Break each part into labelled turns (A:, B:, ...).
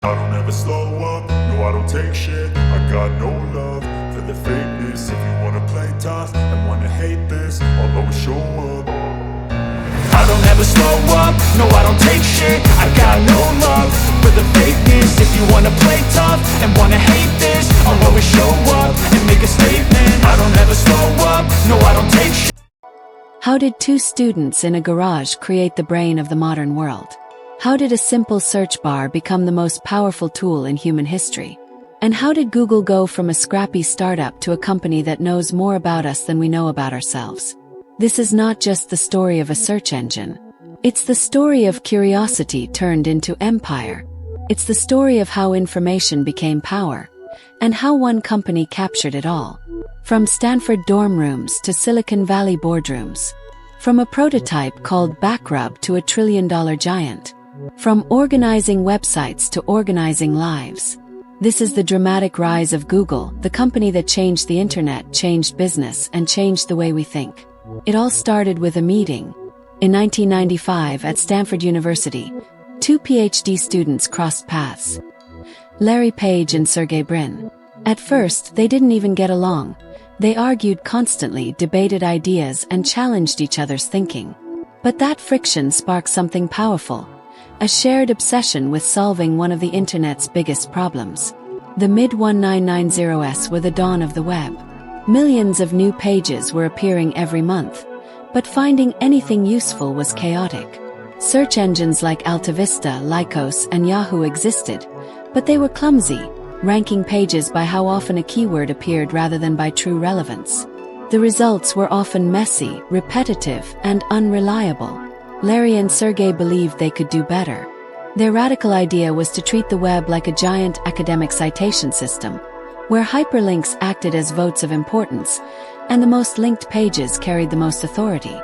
A: I don't ever slow up, no I don't take shit. I got no love for the fakeness. If you wanna play tough and wanna hate this, I'll always show up. I don't ever slow up, no I don't take shit. I got no love for the fakeness. If you wanna play tough and wanna hate this, I'll always show up and make a statement. I don't ever slow up, no I don't take shit.
B: How did two students in a garage create the brain of the modern world? How did a simple search bar become the most powerful tool in human history? And how did Google go from a scrappy startup to a company that knows more about us than we know about ourselves? This is not just the story of a search engine. It's the story of curiosity turned into empire. It's the story of how information became power, and how one company captured it all. From Stanford dorm rooms to Silicon Valley boardrooms. From a prototype called Backrub to a trillion-dollar giant. From organizing websites to organizing lives. This is the dramatic rise of Google, the company that changed the internet, changed business, and changed the way we think. It all started with a meeting. In 1995 at Stanford University, two PhD students crossed paths. Larry Page and Sergey Brin. At first, they didn't even get along. They argued constantly, debated ideas, and challenged each other's thinking. But that friction sparked something powerful. A shared obsession with solving one of the internet's biggest problems. The mid-1990s were the dawn of the web. Millions of new pages were appearing every month, but finding anything useful was chaotic. Search engines like AltaVista, Lycos, and Yahoo existed, but they were clumsy, ranking pages by how often a keyword appeared rather than by true relevance. The results were often messy, repetitive, and unreliable. Larry and Sergey believed they could do better. Their radical idea was to treat the web like a giant academic citation system, where hyperlinks acted as votes of importance, and the most linked pages carried the most authority.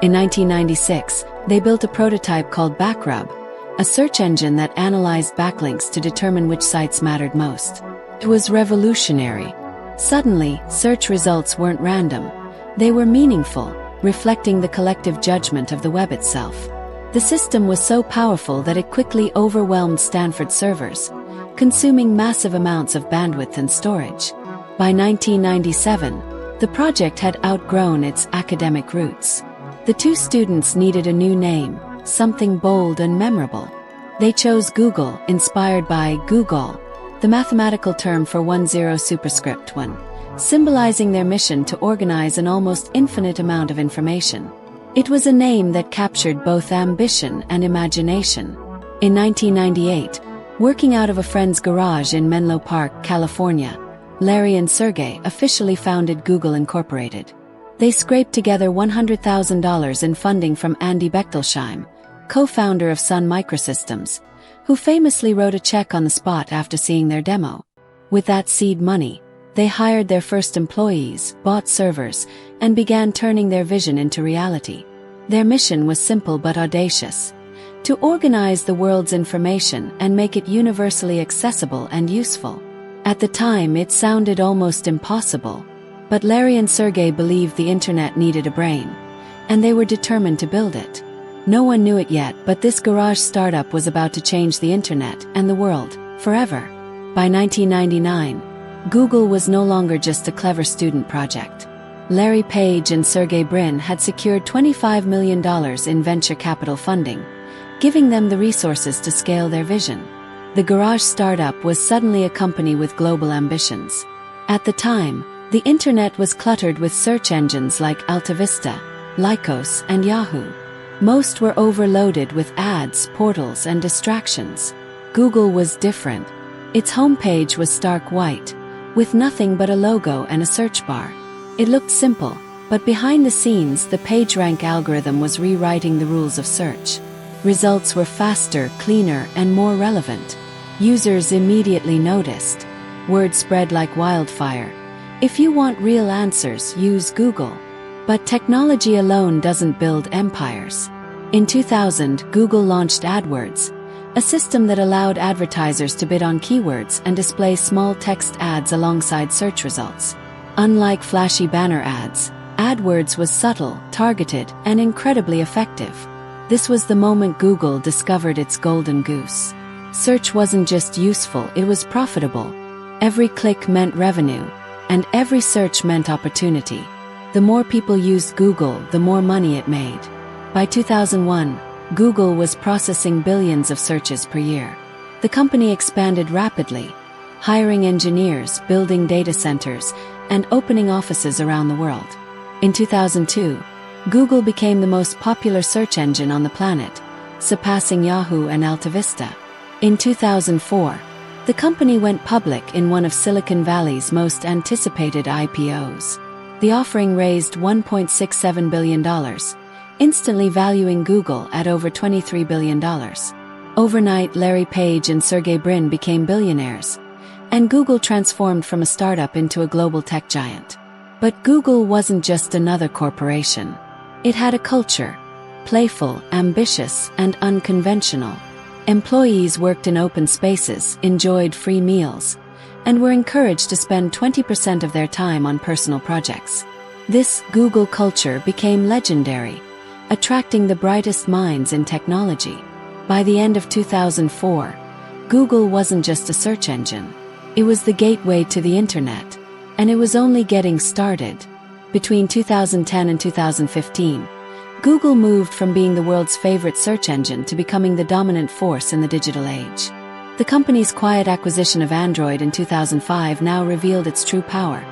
B: In 1996, they built a prototype called Backrub, a search engine that analyzed backlinks to determine which sites mattered most. It was revolutionary. Suddenly, search results weren't random. They were meaningful, reflecting the collective judgment of the web itself. The system was so powerful that it quickly overwhelmed Stanford servers, consuming massive amounts of bandwidth and storage. By 1997, the project had outgrown its academic roots. The two students needed a new name, something bold and memorable. They chose Google, inspired by Google, the mathematical term for 10 superscript 1, symbolizing their mission to organize an almost infinite amount of information. It was a name that captured both ambition and imagination. In 1998, working out of a friend's garage in Menlo Park, California, Larry and Sergey officially founded Google Incorporated. They scraped together $100,000 in funding from Andy Bechtolsheim, co-founder of Sun Microsystems, who famously wrote a check on the spot after seeing their demo. With that seed money, they hired their first employees, bought servers, and began turning their vision into reality. Their mission was simple but audacious: to organize the world's information and make it universally accessible and useful. At the time, it sounded almost impossible, but Larry and Sergey believed the internet needed a brain, and they were determined to build it. No one knew it yet, but this garage startup was about to change the internet and the world forever. By 1999, Google was no longer just a clever student project. Larry Page and Sergey Brin had secured $25 million in venture capital funding, giving them the resources to scale their vision. The garage startup was suddenly a company with global ambitions. At the time, the internet was cluttered with search engines like AltaVista, Lycos, and Yahoo. Most were overloaded with ads, portals, and distractions. Google was different. Its homepage was stark white, with nothing but a logo and a search bar. It looked simple, but behind the scenes, the PageRank algorithm was rewriting the rules of search. Results were faster, cleaner, and more relevant. Users immediately noticed. Word spread like wildfire. If you want real answers, use Google. But technology alone doesn't build empires. In 2000, Google launched AdWords, a system that allowed advertisers to bid on keywords and display small text ads alongside search results. Unlike flashy banner ads, AdWords was subtle, targeted, and incredibly effective. This was the moment Google discovered its golden goose. Search wasn't just useful, it was profitable. Every click meant revenue, and every search meant opportunity. The more people used Google, the more money it made. By 2001, Google was processing billions of searches per year. The company expanded rapidly, hiring engineers, building data centers, and opening offices around the world. In 2002, Google became the most popular search engine on the planet, surpassing Yahoo and AltaVista. In 2004, the company went public in one of Silicon Valley's most anticipated IPOs. The offering raised $1.67 billion, instantly valuing Google at over $23 billion. Overnight, Larry Page and Sergey Brin became billionaires, and Google transformed from a startup into a global tech giant. But Google wasn't just another corporation. It had a culture, playful, ambitious, and unconventional. Employees worked in open spaces, enjoyed free meals, and were encouraged to spend 20% of their time on personal projects. This Google culture became legendary, attracting the brightest minds in technology. By the end of 2004, Google wasn't just a search engine. It was the gateway to the internet, and it was only getting started. Between 2010 and 2015, Google moved from being the world's favorite search engine to becoming the dominant force in the digital age. The company's quiet acquisition of Android in 2005 now revealed its true power.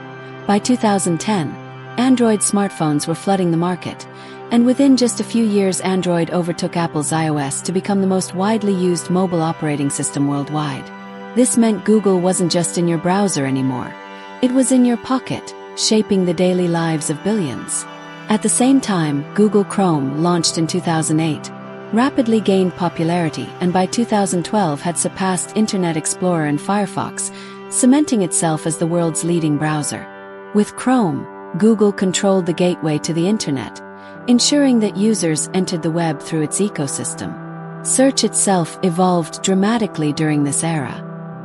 B: By 2010, Android smartphones were flooding the market, and within just a few years Android overtook Apple's iOS to become the most widely used mobile operating system worldwide. This meant Google wasn't just in your browser anymore. It was in your pocket, shaping the daily lives of billions. At the same time, Google Chrome, launched in 2008, rapidly gained popularity and by 2012 had surpassed Internet Explorer and Firefox, cementing itself as the world's leading browser. With Chrome, Google controlled the gateway to the internet, ensuring that users entered the web through its ecosystem. Search itself evolved dramatically during this era.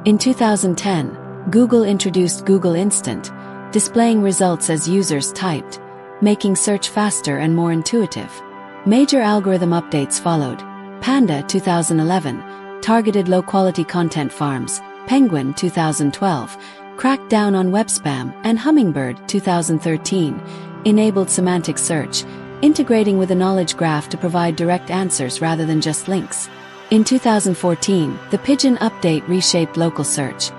B: In 2010, Google introduced Google Instant, displaying results as users typed, making search faster and more intuitive. Major algorithm updates followed. Panda 2011 targeted low-quality content farms, Penguin 2012 cracked down on web spam, and Hummingbird 2013 enabled semantic search, integrating with a knowledge graph to provide direct answers rather than just links. In 2014, the Pigeon update reshaped local search,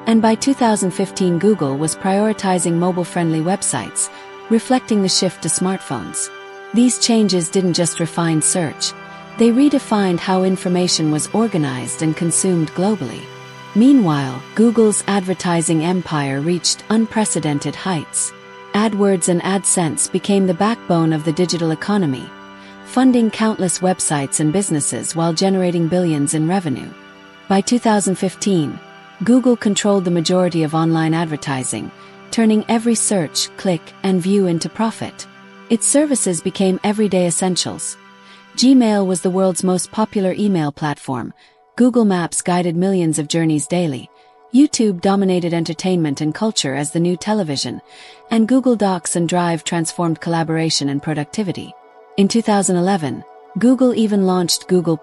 B: and by 2015 Google was prioritizing mobile-friendly websites, reflecting the shift to smartphones. These changes didn't just refine search, they redefined how information was organized and consumed globally. Meanwhile, Google's advertising empire reached unprecedented heights. AdWords and AdSense became the backbone of the digital economy, funding countless websites and businesses while generating billions in revenue. By 2015, Google controlled the majority of online advertising, turning every search, click, and view into profit. Its services became everyday essentials. Gmail was the world's most popular email platform. Google Maps guided millions of journeys daily. YouTube dominated entertainment and culture as the new television, and Google Docs and Drive transformed collaboration and productivity. In 2011, Google even launched Google+,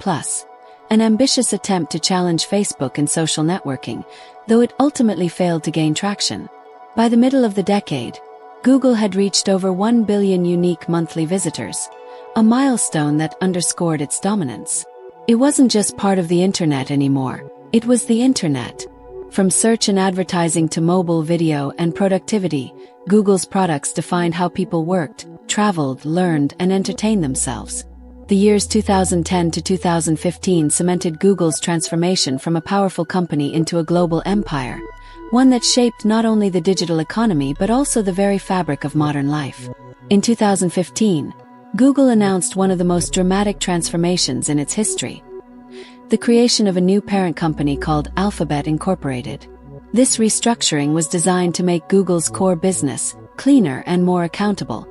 B: an ambitious attempt to challenge Facebook in social networking, though it ultimately failed to gain traction. By the middle of the decade, Google had reached over 1 billion unique monthly visitors, a milestone that underscored its dominance. It wasn't just part of the internet anymore, it was the internet. From search and advertising to mobile video and productivity, Google's products defined how people worked, traveled, learned, and entertained themselves. The years 2010 to 2015 cemented Google's transformation from a powerful company into a global empire, one that shaped not only the digital economy but also the very fabric of modern life. In 2015, Google announced one of the most dramatic transformations in its history: the creation of a new parent company called Alphabet Incorporated. This restructuring was designed to make Google's core business cleaner and more accountable,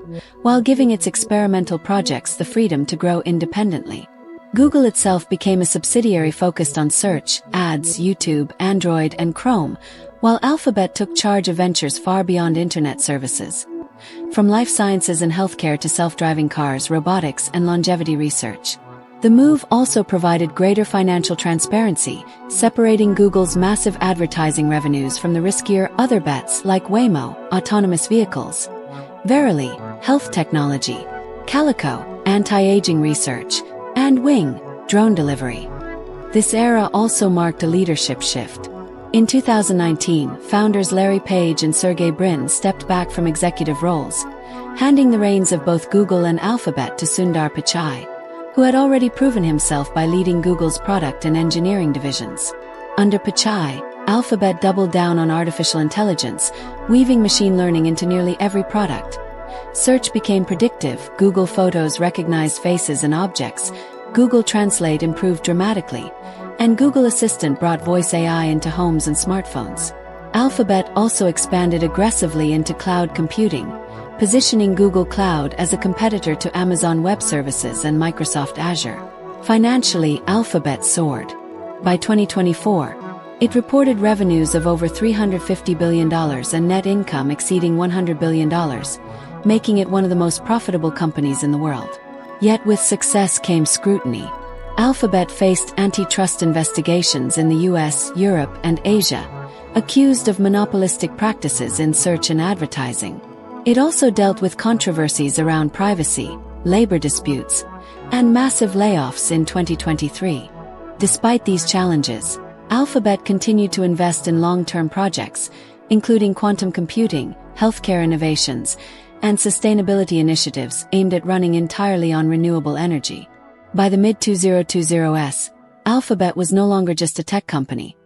B: while giving its experimental projects the freedom to grow independently. Google itself became a subsidiary focused on search, ads, YouTube, Android, and Chrome, while Alphabet took charge of ventures far beyond internet services. From life sciences and healthcare to self-driving cars, robotics, and longevity research, The move also provided greater financial transparency, separating Google's massive advertising revenues from the riskier other bets like Waymo, autonomous vehicles, Verily, health technology, Calico, anti-aging research, and Wing, drone delivery. This era also marked a leadership shift. In 2019, founders Larry Page and Sergey Brin stepped back from executive roles, handing the reins of both Google and Alphabet to Sundar Pichai, who had already proven himself by leading Google's product and engineering divisions. Under Pichai, Alphabet doubled down on artificial intelligence, weaving machine learning into nearly every product. Search became predictive, Google Photos recognized faces and objects, Google Translate improved dramatically, and Google Assistant brought voice AI into homes and smartphones. Alphabet also expanded aggressively into cloud computing, positioning Google Cloud as a competitor to Amazon Web Services and Microsoft Azure. Financially, Alphabet soared. By 2024, it reported revenues of over $350 billion and net income exceeding $100 billion, making it one of the most profitable companies in the world. Yet with success came scrutiny. Alphabet faced antitrust investigations in the US, Europe, and Asia, accused of monopolistic practices in search and advertising. It also dealt with controversies around privacy, labor disputes, and massive layoffs in 2023. Despite these challenges, Alphabet continued to invest in long-term projects, including quantum computing, healthcare innovations, and sustainability initiatives aimed at running entirely on renewable energy. By the mid-2020s, Alphabet was no longer just a tech company.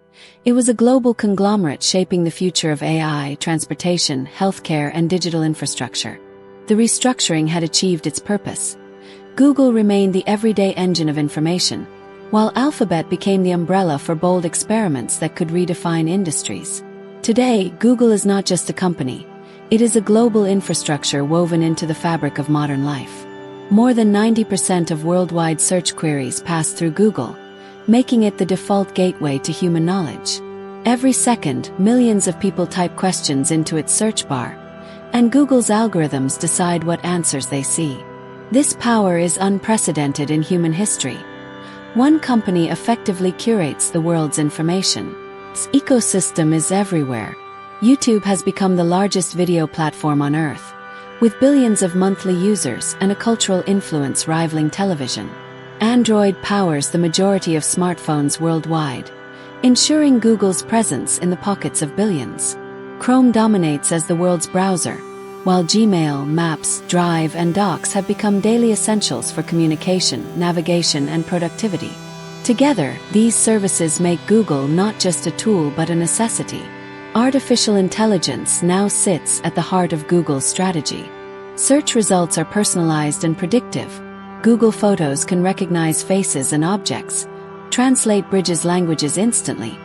B: It was a global conglomerate shaping the future of AI, transportation, healthcare, and digital infrastructure. The restructuring had achieved its purpose. Google remained the everyday engine of information, while Alphabet became the umbrella for bold experiments that could redefine industries. Today, Google is not just a company. It is a global infrastructure woven into the fabric of modern life. More than 90% of worldwide search queries pass through Google, making it the default gateway to human knowledge. Every second, millions of people type questions into its search bar, and Google's algorithms decide what answers they see. This power is unprecedented in human history. One company effectively curates the world's information. This ecosystem is everywhere. YouTube has become the largest video platform on Earth, with billions of monthly users and a cultural influence rivaling television. Android powers the majority of smartphones worldwide, ensuring Google's presence in the pockets of billions. Chrome dominates as the world's browser, while Gmail, Maps, Drive, and Docs have become daily essentials for communication, navigation, and productivity. Together, these services make Google not just a tool but a necessity. Artificial intelligence now sits at the heart of Google's strategy. Search results are personalized and predictive. Google Photos can recognize faces and objects, translate bridges languages instantly,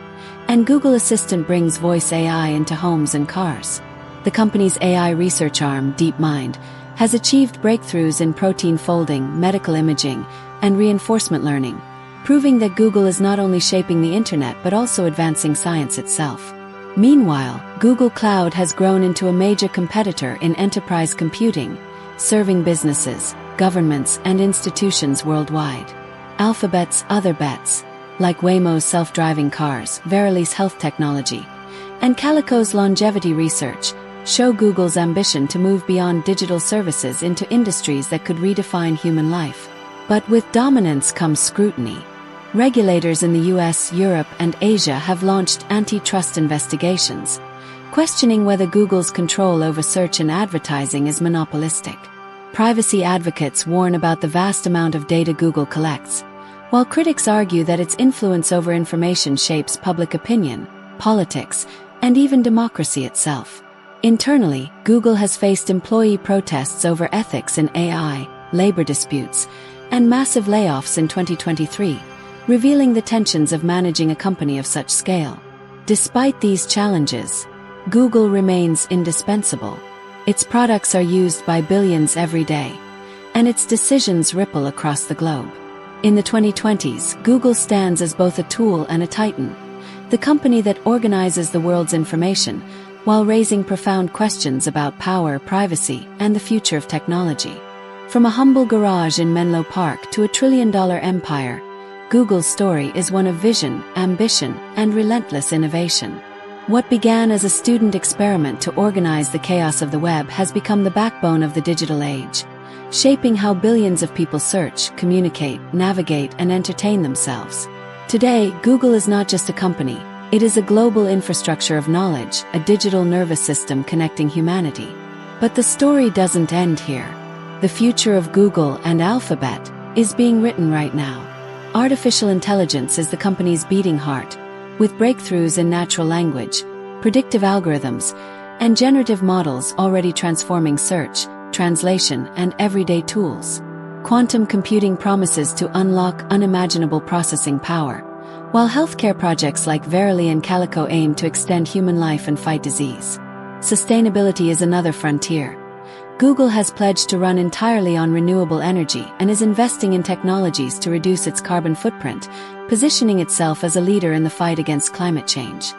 B: and Google Assistant brings voice AI into homes and cars. The company's AI research arm, DeepMind, has achieved breakthroughs in protein folding, medical imaging, and reinforcement learning, proving that Google is not only shaping the internet but also advancing science itself. Meanwhile, Google Cloud has grown into a major competitor in enterprise computing, serving businesses, governments, and institutions worldwide. Alphabet's other bets, like Waymo's self-driving cars, Verily's health technology, and Calico's longevity research, show Google's ambition to move beyond digital services into industries that could redefine human life. But with dominance comes scrutiny. Regulators in the US, Europe, and Asia have launched antitrust investigations, questioning whether Google's control over search and advertising is monopolistic. Privacy advocates warn about the vast amount of data Google collects, while critics argue that its influence over information shapes public opinion, politics, and even democracy itself. Internally, Google has faced employee protests over ethics in AI, labor disputes, and massive layoffs in 2023, revealing the tensions of managing a company of such scale. Despite these challenges, Google remains indispensable. Its products are used by billions every day, and its decisions ripple across the globe. In the 2020s, Google stands as both a tool and a titan, the company that organizes the world's information while raising profound questions about power, privacy, and the future of technology. From a humble garage in Menlo Park to a trillion-dollar empire, Google's story is one of vision, ambition, and relentless innovation. What began as a student experiment to organize the chaos of the web has become the backbone of the digital age, shaping how billions of people search, communicate, navigate, and entertain themselves. Today, Google is not just a company, it is a global infrastructure of knowledge, a digital nervous system connecting humanity. But the story doesn't end here. The future of Google and Alphabet is being written right now. Artificial intelligence is the company's beating heart, with breakthroughs in natural language, predictive algorithms, and generative models already transforming search, translation, and everyday tools. Quantum computing promises to unlock unimaginable processing power, while healthcare projects like Verily and Calico aim to extend human life and fight disease. Sustainability is another frontier. Google has pledged to run entirely on renewable energy and is investing in technologies to reduce its carbon footprint, positioning itself as a leader in the fight against climate change.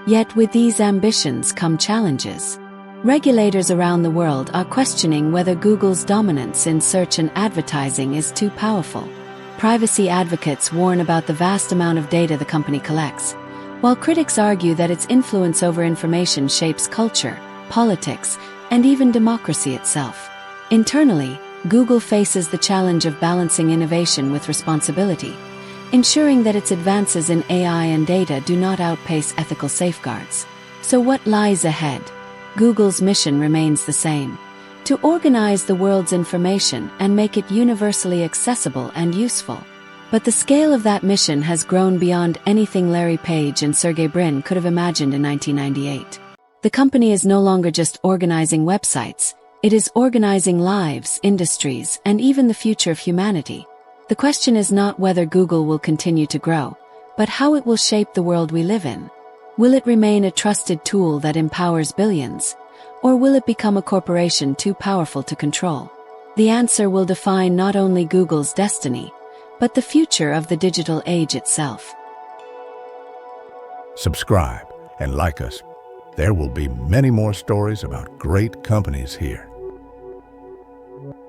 B: Yet with these ambitions come challenges. Regulators around the world are questioning whether Google's dominance in search and advertising is too powerful. Privacy advocates warn about the vast amount of data the company collects, while critics argue that its influence over information shapes culture, politics, and even democracy itself. Internally, Google faces the challenge of balancing innovation with responsibility, ensuring that its advances in AI and data do not outpace ethical safeguards. So what lies ahead? Google's mission remains the same: to organize the world's information and make it universally accessible and useful. But the scale of that mission has grown beyond anything Larry Page and Sergey Brin could have imagined in 1998. The company is no longer just organizing websites, it is organizing lives, industries, and even the future of humanity. The question is not whether Google will continue to grow, but how it will shape the world we live in. Will it remain a trusted tool that empowers billions, or will it become a corporation too powerful to control? The answer will define not only Google's destiny, but the future of the digital age itself.
C: Subscribe and like us. There will be many more stories about great companies here.